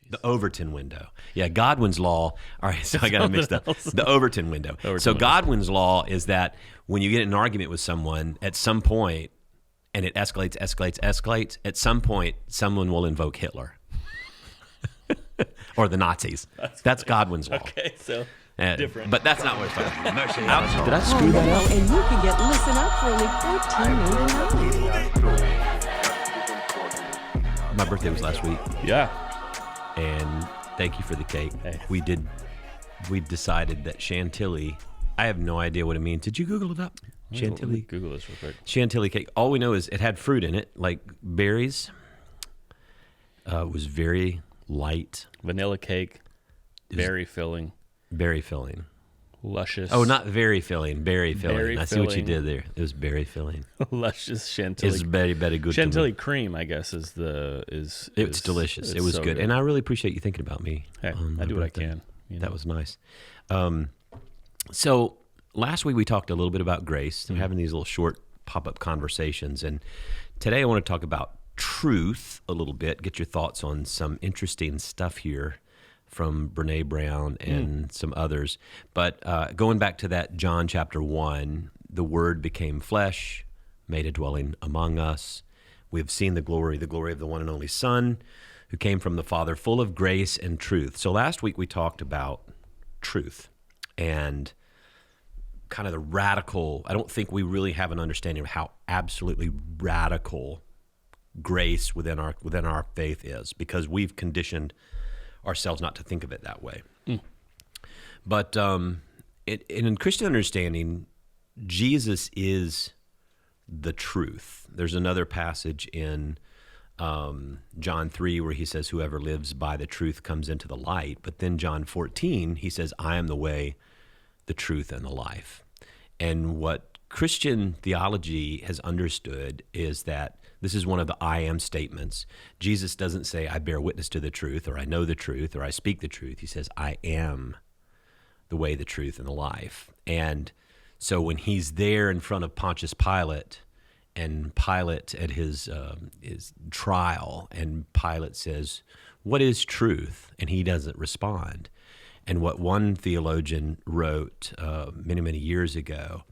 The Overton window. Yeah, Godwin's law. All right, so I got it mixed up. The Overton window. Godwin's law is that when you get in an argument with someone, at some point, and it escalates, at some point, someone will invoke Hitler. Or the Nazis. That's Godwin's law. Okay, so different. But that's not what we're talking about. Did I screw that up? And you can get Listen Up for only $14.99. My birthday was last week. Yeah. And thank you for the cake. Hey. We decided that Chantilly, I have no idea what it means. Did you Google it up? Chantilly? Google this real quick. Chantilly cake. All we know is it had fruit in it, like berries. It was very light. Vanilla cake, berry filling. Berry filling. Luscious. Oh, not very filling, berry filling. Berry I see what you filling. did there. It was berry filling. Luscious Chantilly. It's very, very good. Chantilly cream, I guess, is It's delicious. It was so good. And I really appreciate you thinking about me. Hey, I do what I can. That was nice. So last week we talked a little bit about grace. We're having these little short pop-up conversations. And today I want to talk about truth a little bit, get your thoughts on some interesting stuff here from Brene Brown and some others. But going back to that John chapter 1, the Word became flesh, made a dwelling among us. We have seen the glory of the one and only Son, who came from the Father, full of grace and truth. So last week we talked about truth and kind of the radical, I don't think we really have an understanding of how absolutely radical grace within our faith is, because we've conditioned ourselves not to think of it that way. But in Christian understanding, Jesus is the truth. There's another passage in John 3 where he says, whoever lives by the truth comes into the light. But then John 14, he says, I am the way, the truth, and the life. And what Christian theology has understood is that this is one of the I am statements. Jesus doesn't say, I bear witness to the truth, or I know the truth, or I speak the truth. He says, I am the way, the truth, and the life. And so when he's there in front of Pontius Pilate, and Pilate at his trial, and Pilate says, what is truth? And he doesn't respond. And what one theologian wrote many, many years ago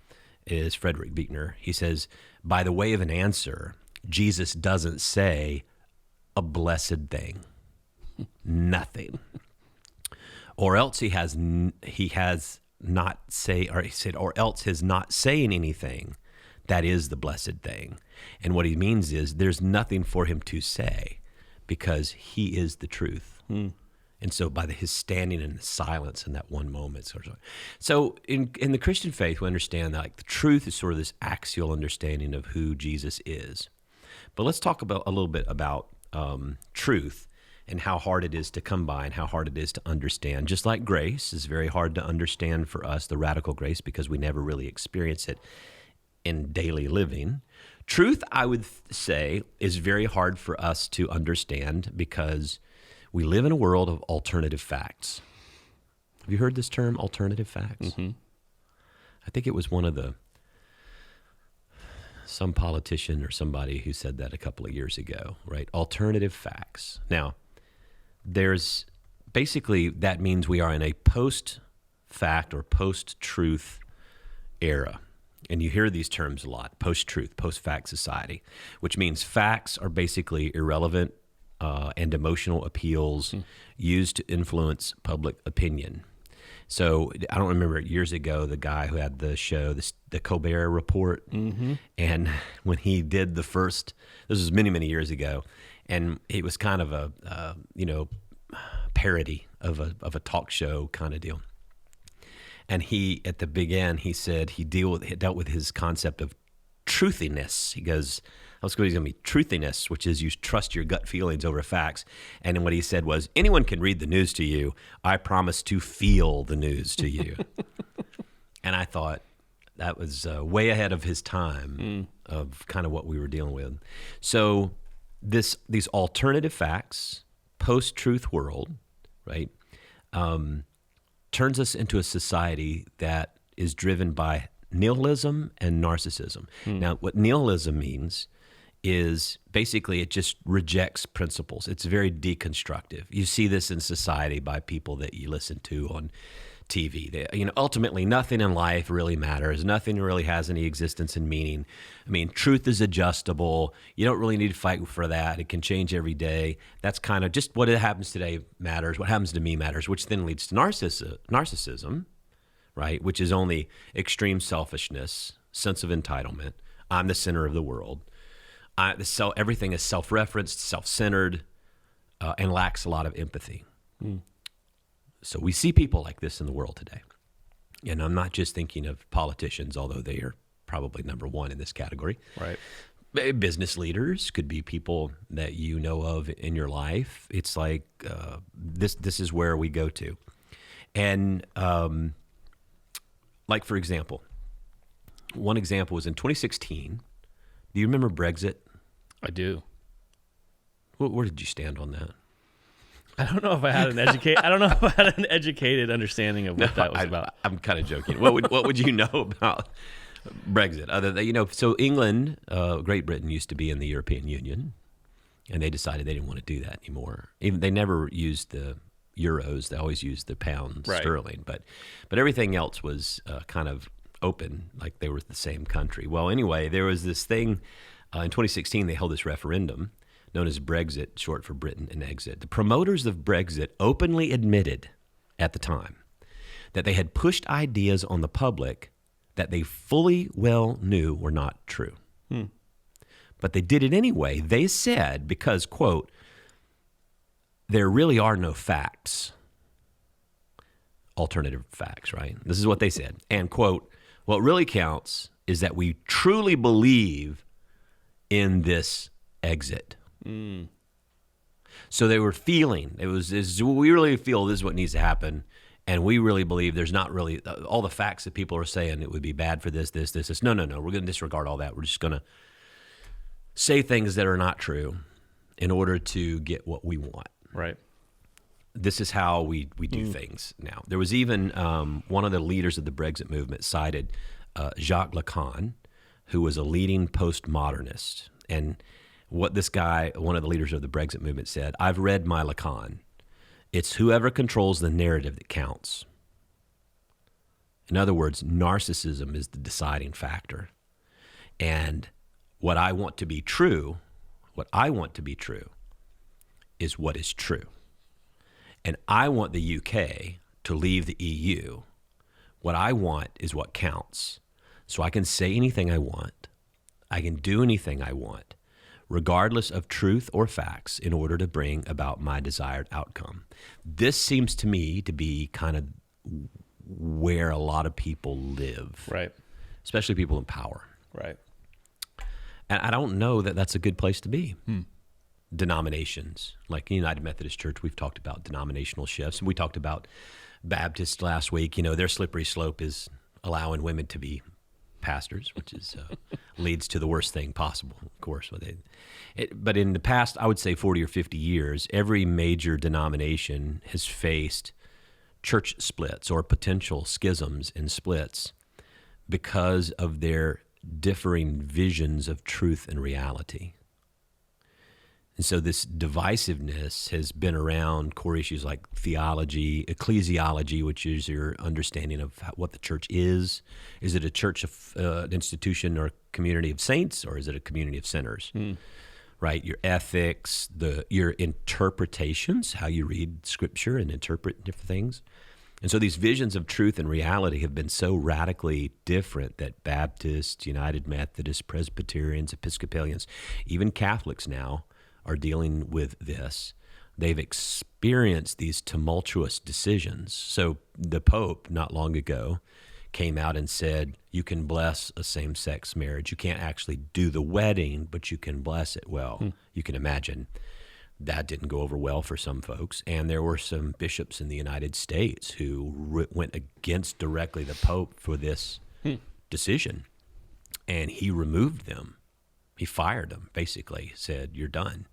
is Frederick Buechner. He says, by the way of an answer, Jesus doesn't say a blessed thing, nothing, or else he has not say, or he said, or else his not saying anything that is the blessed thing. And what he means is there's nothing for him to say because he is the truth. And so by his standing in the silence in that one moment. So in the Christian faith, we understand that the truth is sort of this axial understanding of who Jesus is. But let's talk a little bit about truth and how hard it is to come by and how hard it is to understand. Just like grace is very hard to understand for us, the radical grace, because we never really experience it in daily living. Truth, I would say, is very hard for us to understand because we live in a world of alternative facts. Have you heard this term, alternative facts? I think it was some politician or somebody who said that a couple of years ago, right? Alternative facts. Now, there's basically, that means we are in a post-fact or post-truth era. And you hear these terms a lot, post-truth, post-fact society, which means facts are basically irrelevant and emotional appeals used to influence public opinion. So I don't remember years ago, the guy who had the show, the Colbert Report, and when he did the first, this was many, many years ago, and it was kind of a parody of a talk show kind of deal. And he, at the big end, he said he dealt with his concept of truthiness. He goes, I was going to be truthiness, which is you trust your gut feelings over facts. And then what he said was, anyone can read the news to you. I promise to feel the news to you. And I thought that was way ahead of his time of kind of what we were dealing with. So these alternative facts, post-truth world, right, turns us into a society that is driven by nihilism and narcissism. Now, what nihilism means is basically it just rejects principles. It's very deconstructive. You see this in society by people that you listen to on TV. Ultimately, nothing in life really matters. Nothing really has any existence and meaning. I mean, truth is adjustable. You don't really need to fight for that. It can change every day. That's kind of just what happens today matters. What happens to me matters, which then leads to narcissism, right? Which is only extreme selfishness, sense of entitlement. I'm the center of the world. Everything is self-referenced, self-centered, and lacks a lot of empathy. So we see people like this in the world today. And I'm not just thinking of politicians, although they are probably number one in this category. Right. Business leaders could be people that you know of in your life. It's like this is where we go to. And like, for example, one example was in 2016. Do you remember Brexit? I do. Where did you stand on that? I don't know if I had an educated understanding of what that was about. I'm kind of joking. What would you know about Brexit? Other than so England, Great Britain used to be in the European Union, and they decided they didn't want to do that anymore. Even they never used the euros; they always used the pound sterling. But everything else was kind of open, like they were the same country. Well, anyway, there was this thing in 2016. They held this referendum known as Brexit, short for Britain and exit. The promoters of Brexit openly admitted at the time that they had pushed ideas on the public that they fully well knew were not true. But they did it anyway. They said, because, quote, there really are no facts. Alternative facts, right? This is what they said. And, quote, what really counts is that we truly believe in this exit. So they were feeling, we really feel this is what needs to happen, and we really believe there's not really, all the facts that people are saying it would be bad for this. No, we're going to disregard all that. We're just going to say things that are not true in order to get what we want. Right. This is how we do things now. There was even one of the leaders of the Brexit movement cited Jacques Lacan, who was a leading postmodernist. And what this guy, one of the leaders of the Brexit movement, said, I've read my Lacan. It's whoever controls the narrative that counts. In other words, narcissism is the deciding factor. And what I want to be true is what is true. And I want the UK to leave the EU. What I want is what counts. So I can say anything I want. I can do anything I want, regardless of truth or facts, in order to bring about my desired outcome. This seems to me to be kind of where a lot of people live, Right. especially people in power. Right. And I don't know that that's a good place to be. Denominations, like United Methodist Church, we've talked about denominational shifts. We talked about Baptists last week. Their slippery slope is allowing women to be pastors, which is leads to the worst thing possible, of course. But in the past, I would say 40 or 50 years, every major denomination has faced church splits or potential schisms and splits because of their differing visions of truth and reality. And so this divisiveness has been around core issues like theology, ecclesiology, which is your understanding of what the church is. Is it a church, an institution or community of saints, or is it a community of sinners? Right? Your ethics, your interpretations, how you read Scripture and interpret different things. And so these visions of truth and reality have been so radically different that Baptists, United Methodists, Presbyterians, Episcopalians, even Catholics now are dealing with this. They've experienced these tumultuous decisions. So the Pope, not long ago, came out and said, you can bless a same-sex marriage. You can't actually do the wedding, but you can bless it. Well, you can imagine that didn't go over well for some folks. And there were some bishops in the United States who went against directly the Pope for this decision. And he removed them. He fired them, basically, said, you're done.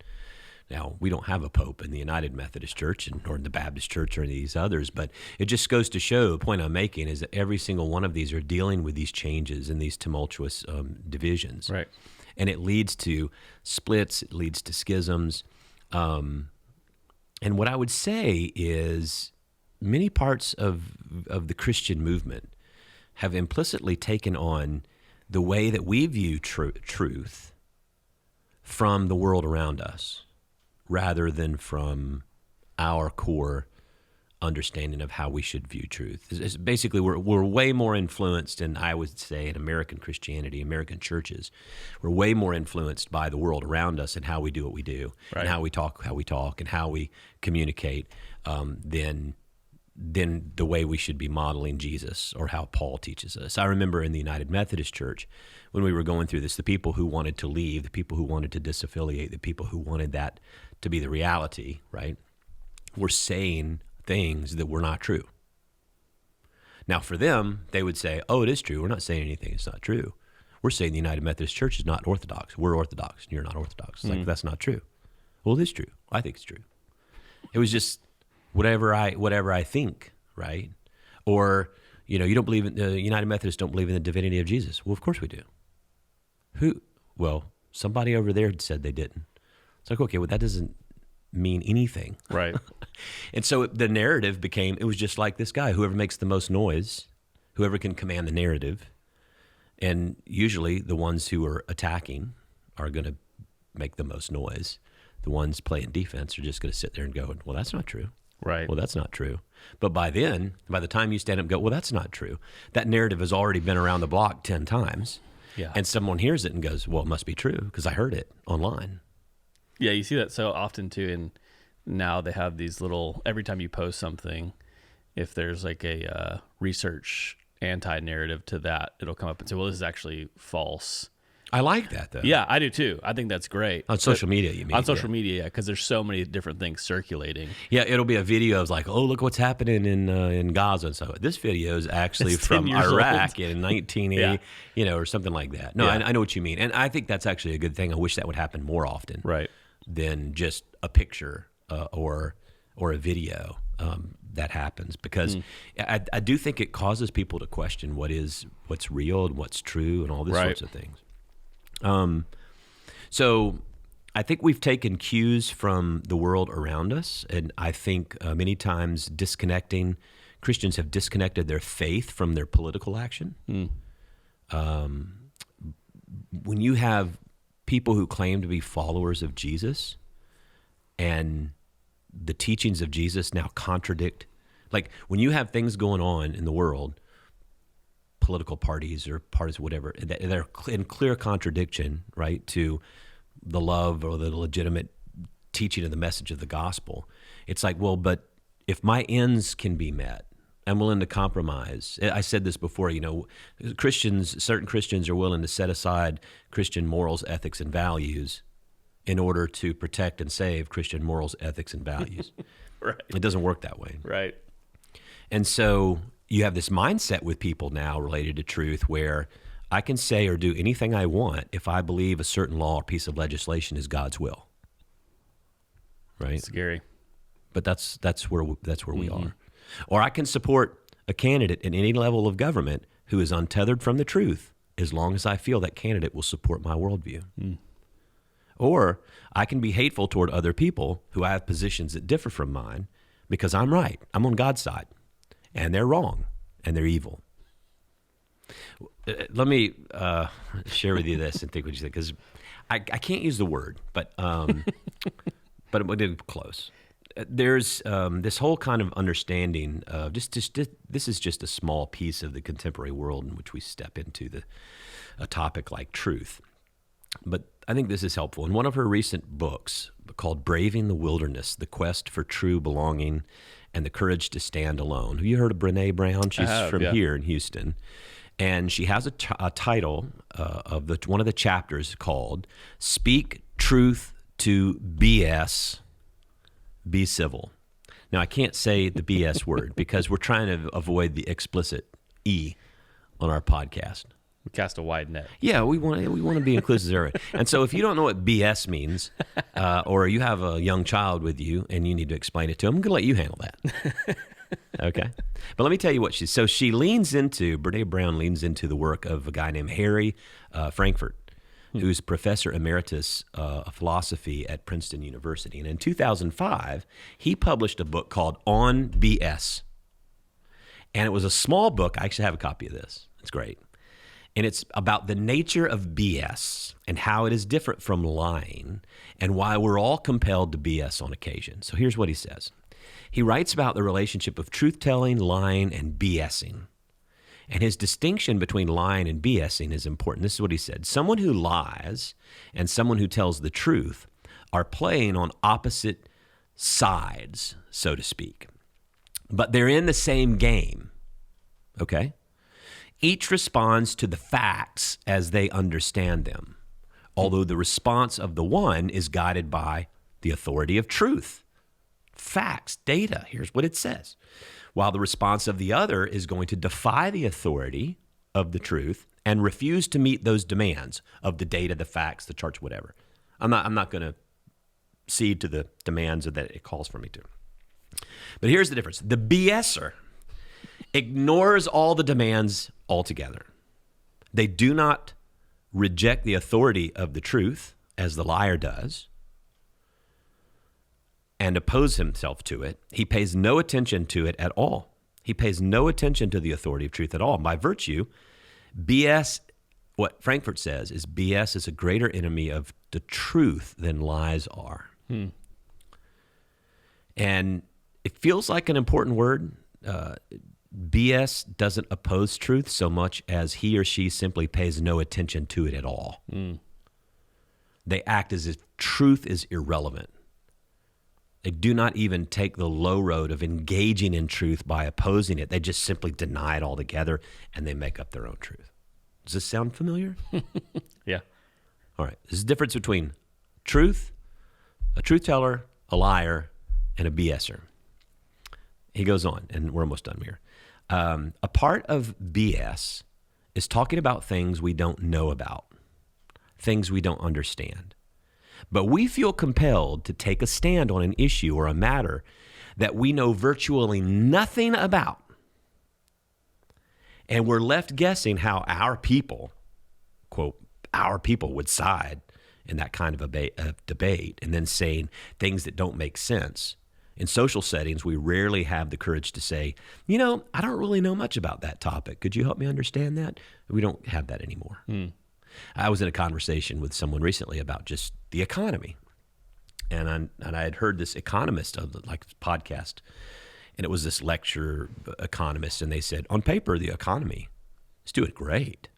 Now, we don't have a pope in the United Methodist Church or in the Baptist Church or any of these others, but it just goes to show, the point I'm making is that every single one of these are dealing with these changes and these tumultuous divisions. Right. And it leads to splits, it leads to schisms. And what I would say is many parts of the Christian movement have implicitly taken on the way that we view truth from the world around us rather than from our core understanding of how we should view truth. It's basically, we're way more influenced, and I would say in American Christianity, American churches, we're way more influenced by the world around us and how we do what we do, and how we talk, and how we communicate, than the way we should be modeling Jesus or how Paul teaches us. I remember in the United Methodist Church, when we were going through this, the people who wanted to leave, the people who wanted to disaffiliate, the people who wanted that to be the reality, right, were saying things that were not true. Now, for them, they would say, oh, it is true. We're not saying anything that's not true. We're saying the United Methodist Church is not Orthodox. We're Orthodox, and you're not Orthodox. It's like, that's not true. Well, it is true. I think it's true. It was just whatever I think, right? Or, you don't believe in the United Methodists don't believe in the divinity of Jesus. Well, of course we do. Who? Well, somebody over there said they didn't. It's like, okay, well, that doesn't mean anything. Right. And so the narrative became, it was just like this guy, whoever makes the most noise, whoever can command the narrative, and usually the ones who are attacking are going to make the most noise. The ones playing defense are just going to sit there and go, well, that's not true. Right. Well, that's not true. But by the time you stand up and go, well, that's not true, that narrative has already been around the block 10 times. Yeah. And someone hears it and goes, well, it must be true because I heard it online. Yeah, you see that so often too, and now they have these little, every time you post something, if there's like a research anti-narrative to that, it'll come up and say, well, this is actually false. I like that, though. Yeah, I do too. I think that's great. On social media, you mean? On social media, yeah, because there's so many different things circulating. Yeah, it'll be a video of like, oh, look what's happening in Gaza. And so this video is actually It's from 10 years Iraq old. in 1980, Yeah. Or something like that. No, Yeah. I know what you mean. And I think that's actually a good thing. I wish that would happen more often. Right. Than just a picture or a video that happens, because I do think it causes people to question what's real and what's true and all these sorts of things. So I think we've taken cues from the world around us, and I think many times Christians have disconnected their faith from their political action. When you have people who claim to be followers of Jesus and the teachings of Jesus now contradict, like when you have things going on in the world, political parties or parties, whatever, they're in clear contradiction, right, to the love or the legitimate teaching of the message of the gospel. It's like, well, but if my ends can be met, I'm willing to compromise. I said this before, certain Christians are willing to set aside Christian morals, ethics, and values in order to protect and save Christian morals, ethics, and values. Right. It doesn't work that way. Right. And so you have this mindset with people now related to truth where I can say or do anything I want if I believe a certain law or piece of legislation is God's will. Right? Scary. But that's where we are. Or I can support a candidate in any level of government who is untethered from the truth as long as I feel that candidate will support my worldview. Or I can be hateful toward other people who have positions that differ from mine because I'm right. I'm on God's side. And they're wrong. And they're evil. Let me share with you this and think what you think, because I can't use the word, but it did close. There's this whole kind of understanding of just this is just a small piece of the contemporary world in which we step into a topic like truth. But I think this is helpful. In one of her recent books called Braving the Wilderness, The Quest for True Belonging and the Courage to Stand Alone. Have you heard of Brene Brown? She's from here in Houston. And she has a title of one of the chapters called Speak Truth to BS, Be Civil. Now, I can't say the BS word because we're trying to avoid the explicit E on our podcast. We cast a wide net. Yeah, we want to be inclusive. And so if you don't know what BS means, or you have a young child with you and you need to explain it to them, I'm going to let you handle that. Okay? But let me tell you what Brene Brown leans into the work of a guy named Harry Frankfurt. who's professor emeritus of philosophy at Princeton University. And in 2005, he published a book called On BS. And it was a small book. I actually have a copy of this. It's great. And it's about the nature of BS and how it is different from lying and why we're all compelled to BS on occasion. So here's what he says. He writes about the relationship of truth-telling, lying, and BSing. And his distinction between lying and BSing is important. This is what he said. Someone who lies and someone who tells the truth are playing on opposite sides, so to speak. But they're in the same game, okay? Each responds to the facts as they understand them, although the response of the one is guided by the authority of truth. Facts, data, here's what it says. While the response of the other is going to defy the authority of the truth and refuse to meet those demands of the data, the facts, the charts, whatever. I'm not going to cede to the demands that it calls for me to. But here's the difference. The BSer ignores all the demands altogether. They do not reject the authority of the truth, as the liar does, and oppose himself to it. He pays no attention to it at all. He pays no attention to the authority of truth at all. By virtue, BS, what Frankfurt says is BS is a greater enemy of the truth than lies are. And it feels like an important word. BS doesn't oppose truth so much as he or she simply pays no attention to it at all. They act as if truth is irrelevant. They do not even take the low road of engaging in truth by opposing it. They just simply deny it altogether, and they make up their own truth. Does this sound familiar? Yeah. All right. This is the difference between truth, a truth teller, a liar, and a BSer. He goes on, and we're almost done here. A part of BS is talking about things we don't know about, things we don't understand. But we feel compelled to take a stand on an issue or a matter that we know virtually nothing about. And we're left guessing how our people, quote, our people would side in that kind of a debate, and then saying things that don't make sense. In social settings, we rarely have the courage to say, you know, I don't really know much about that topic. Could you help me understand that? We don't have that anymore. I was in a conversation with someone recently about just the economy. And I had heard this economist on like podcast, and it was this lecture economist, and they said, on paper, the economy is doing great.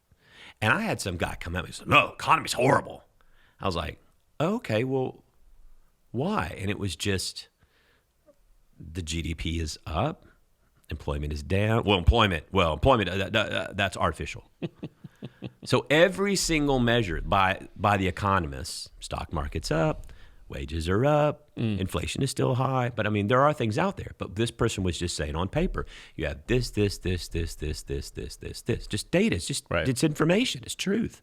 And I had some guy come at me and say, no, economy's horrible. I was like, okay, well, why? And it was just the GDP is up, employment is down. Employment, that's artificial. So every single measure by the economists, stock market's up, wages are up, inflation is still high. But I mean, there are things out there. But this person was just saying on paper, you have this. Just data. It's just, It's information. It's truth.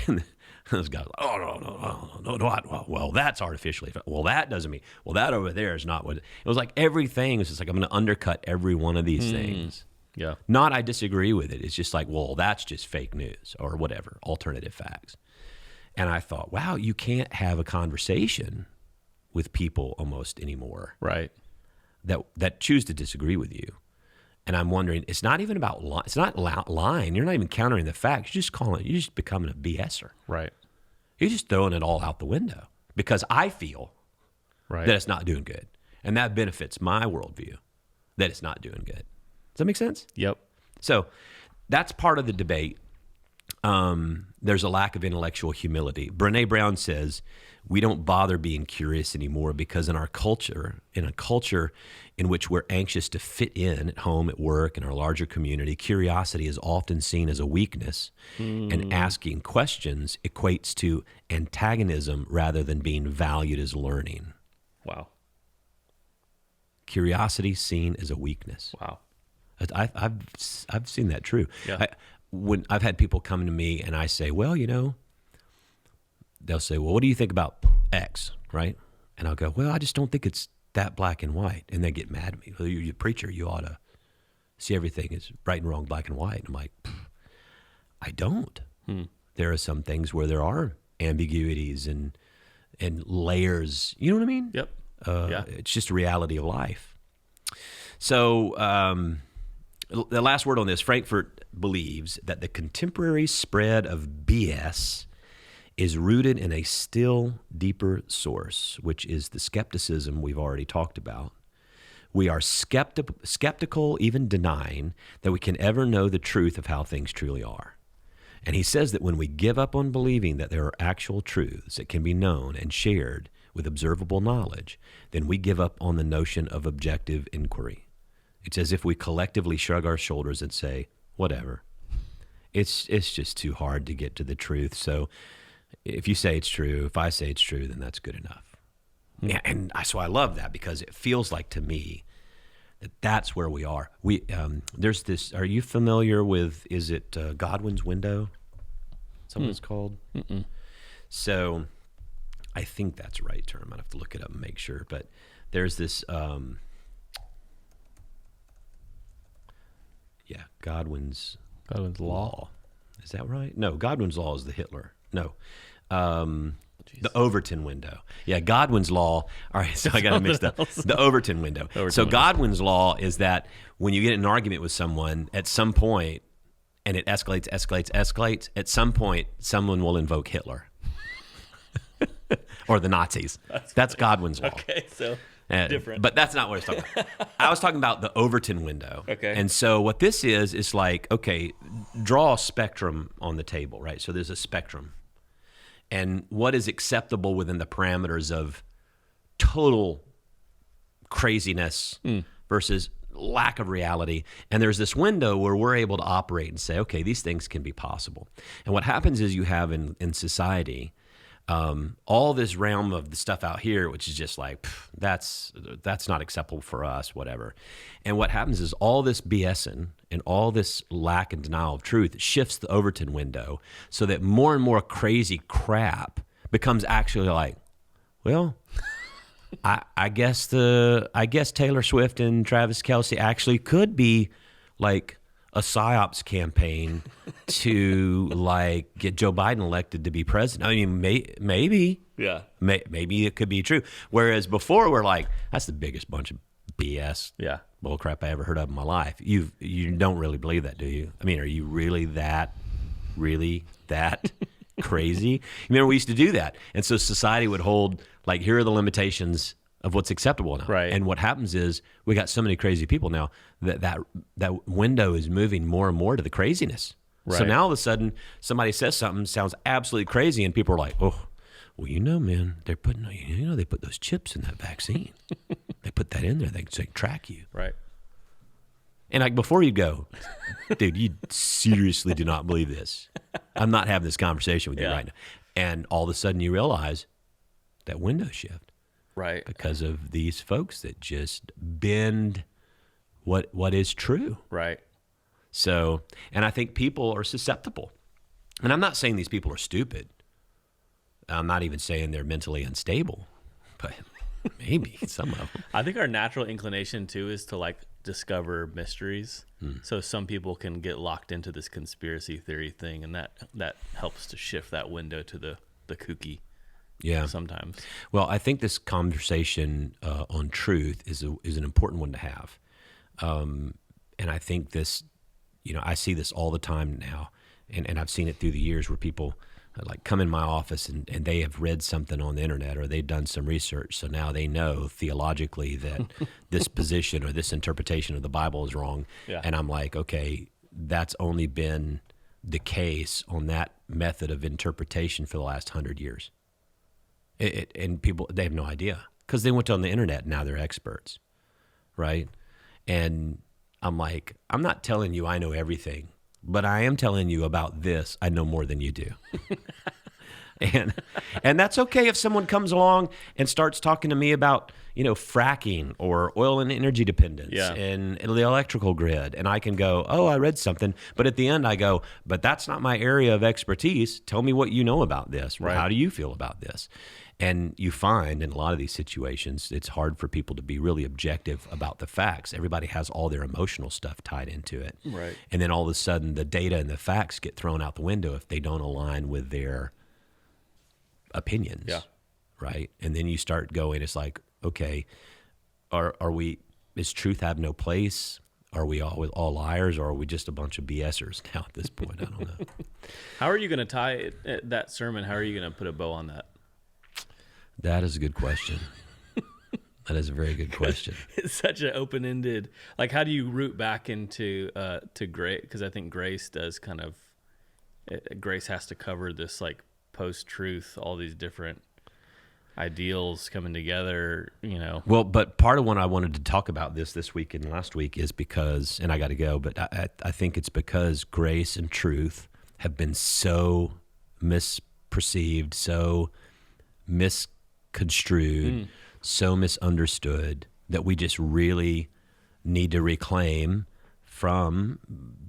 And those guys, no, well, that's artificially. Well, that doesn't mean, well, that over there is not what, it was like everything was just like, I'm going to undercut every one of these things. Yeah. Not I disagree with it. It's just like, well, that's just fake news or whatever, alternative facts. And I thought, wow, you can't have a conversation with people almost anymore. Right. That choose to disagree with you. And I'm wondering, it's not even about it's not lying. You're not even countering the facts. You're just becoming a BSer. Right. You're just throwing it all out the window because I feel that it's not doing good. And that benefits my worldview that it's not doing good. Does that make sense? Yep. So that's part of the debate. There's a lack of intellectual humility. Brené Brown says, we don't bother being curious anymore because in a culture in which we're anxious to fit in at home, at work, in our larger community, curiosity is often seen as a weakness, and asking questions equates to antagonism rather than being valued as learning. Wow. Curiosity seen as a weakness. Wow. I've seen that true. Yeah. When I've had people come to me and I say, well, you know, they'll say, well, what do you think about X, right? And I'll go, well, I just don't think it's that black and white. And they get mad at me. Well, you're a preacher. You ought to see everything as right and wrong, black and white. And I'm like, I don't. there are some things where there are ambiguities and layers. You know what I mean? Yep. It's just a reality of life. So the last word on this, Frankfurt believes that the contemporary spread of BS is rooted in a still deeper source, which is the skepticism we've already talked about. We are skeptical, even denying that we can ever know the truth of how things truly are. And he says that when we give up on believing that there are actual truths that can be known and shared with observable knowledge, then we give up on the notion of objective inquiry. It's as if we collectively shrug our shoulders and say, whatever. It's just too hard to get to the truth. So if you say it's true, if I say it's true, then that's good enough. Yeah, and so I love that because it feels like to me that that's where we are. There's this. Are you familiar with? Is it Godwin's window? Something it's called. Mm-mm. So I think that's the right term. I'd have to look it up and make sure. But there's this. Godwin's law. Is that right? No, Godwin's law is the Hitler. No. The Overton window. Yeah, Godwin's law. All right, so I got it mixed up. The Overton window. Godwin's law is that when you get in an argument with someone, at some point, and it escalates, at some point, someone will invoke Hitler or the Nazis. That's Godwin's law. Okay, so different. But that's not what I was talking about. I was talking about the Overton window. Okay. And so what this is like, okay, draw a spectrum on the table, right? So there's a spectrum. And what is acceptable within the parameters of total craziness versus lack of reality. And there's this window where we're able to operate and say, okay, these things can be possible. And what happens is you have in society all this realm of the stuff out here, which is just like, that's not acceptable for us, whatever. And what happens is all this BSing and all this lack and denial of truth shifts the Overton window so that more and more crazy crap becomes actually like, well, I guess Taylor Swift and Travis Kelce actually could be like a psyops campaign to like get Joe Biden elected to be president. I mean, maybe, maybe it could be true. Whereas before we're like, that's the biggest bunch of BS, bullcrap I ever heard of in my life. You don't really believe that, do you? I mean, are you really that crazy? You remember we used to do that, and so society would hold like, here are the limitations of what's acceptable now. Right. And what happens is we got so many crazy people now that window is moving more and more to the craziness. Right. So now all of a sudden somebody says something sounds absolutely crazy and people are like, oh, well, man, they put those chips in that vaccine. They put that in there. They can track you. Right. And like before you go, dude, you seriously do not believe this. I'm not having this conversation with you right now. And all of a sudden you realize that window shift. Right. Because of these folks that just bend what is true. Right. So, and I think people are susceptible. And I'm not saying these people are stupid. I'm not even saying they're mentally unstable, but maybe some of them. I think our natural inclination too is to like discover mysteries. So some people can get locked into this conspiracy theory thing, and that helps to shift that window to the kooky. Yeah. Sometimes. Well, I think this conversation on truth is an important one to have. And I think this, I see this all the time now, and I've seen it through the years where people like come in my office and they have read something on the internet or they've done some research. So now they know theologically that this position or this interpretation of the Bible is wrong. Yeah. And I'm like, okay, that's only been the case on that method of interpretation for the last 100 years. And people, they have no idea because they went on the internet and now they're experts, right? And I'm like, I'm not telling you I know everything, but I am telling you about this. I know more than you do. And that's okay if someone comes along and starts talking to me about, fracking or oil and energy dependence and the electrical grid. And I can go, oh, I read something. But at the end I go, but that's not my area of expertise. Tell me what you know about this. Right. How do you feel about this? And you find in a lot of these situations, it's hard for people to be really objective about the facts. Everybody has all their emotional stuff tied into it. Right. And then all of a sudden, the data and the facts get thrown out the window if they don't align with their opinions. Yeah. Right. And then you start going, it's like, okay, is truth have no place? Are we all liars, or are we just a bunch of BSers now at this point? I don't know. How are you going to tie that sermon? How are you going to put a bow on that? That is a good question. That is a very good question. It's such an open-ended. Like, how do you root back into to grace? Because I think grace does kind of. Grace has to cover this like post-truth, all these different ideals coming together. Well, but part of what I wanted to talk about this week and last week is because, and I got to go, but I think it's because grace and truth have been so misperceived, so misconstrued, so misunderstood, that we just really need to reclaim from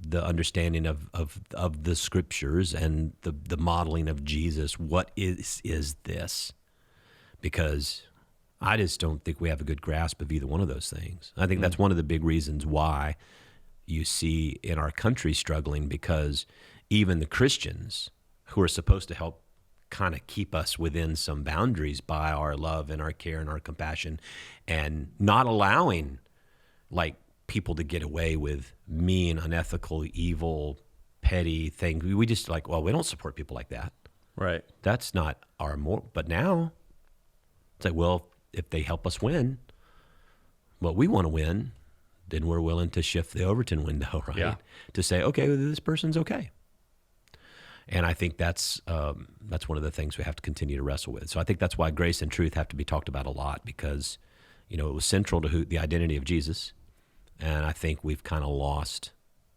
the understanding of the scriptures and the modeling of Jesus. What is this? Because I just don't think we have a good grasp of either one of those things. I think that's one of the big reasons why you see in our country struggling, because even the Christians who are supposed to help kind of keep us within some boundaries by our love and our care and our compassion, and not allowing like people to get away with mean, unethical, evil, petty things. We just like, well, we don't support people like that. Right. That's not our but now it's like, well, if they help us win what we want to win, then we're willing to shift the Overton window, right? Yeah. To say, okay, well, this person's okay. And I think that's one of the things we have to continue to wrestle with. So I think that's why grace and truth have to be talked about a lot, because, it was central to the identity of Jesus. And I think we've kind of lost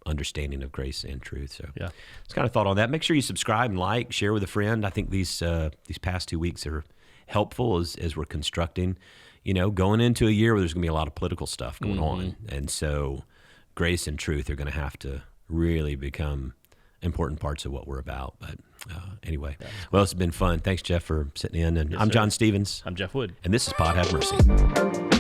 understanding of grace and truth. So yeah, it's kind of thought on that. Make sure you subscribe and like, share with a friend. I think these past 2 weeks are helpful as we're constructing, going into a year where there's going to be a lot of political stuff going on. And so grace and truth are going to have to really become important parts of what we're about. But anyway, well, it's been fun. Thanks, Jeff, for sitting in. And Yes, I'm sir. John Stevens. I'm Jeff Wood. And this is Pod Have Mercy.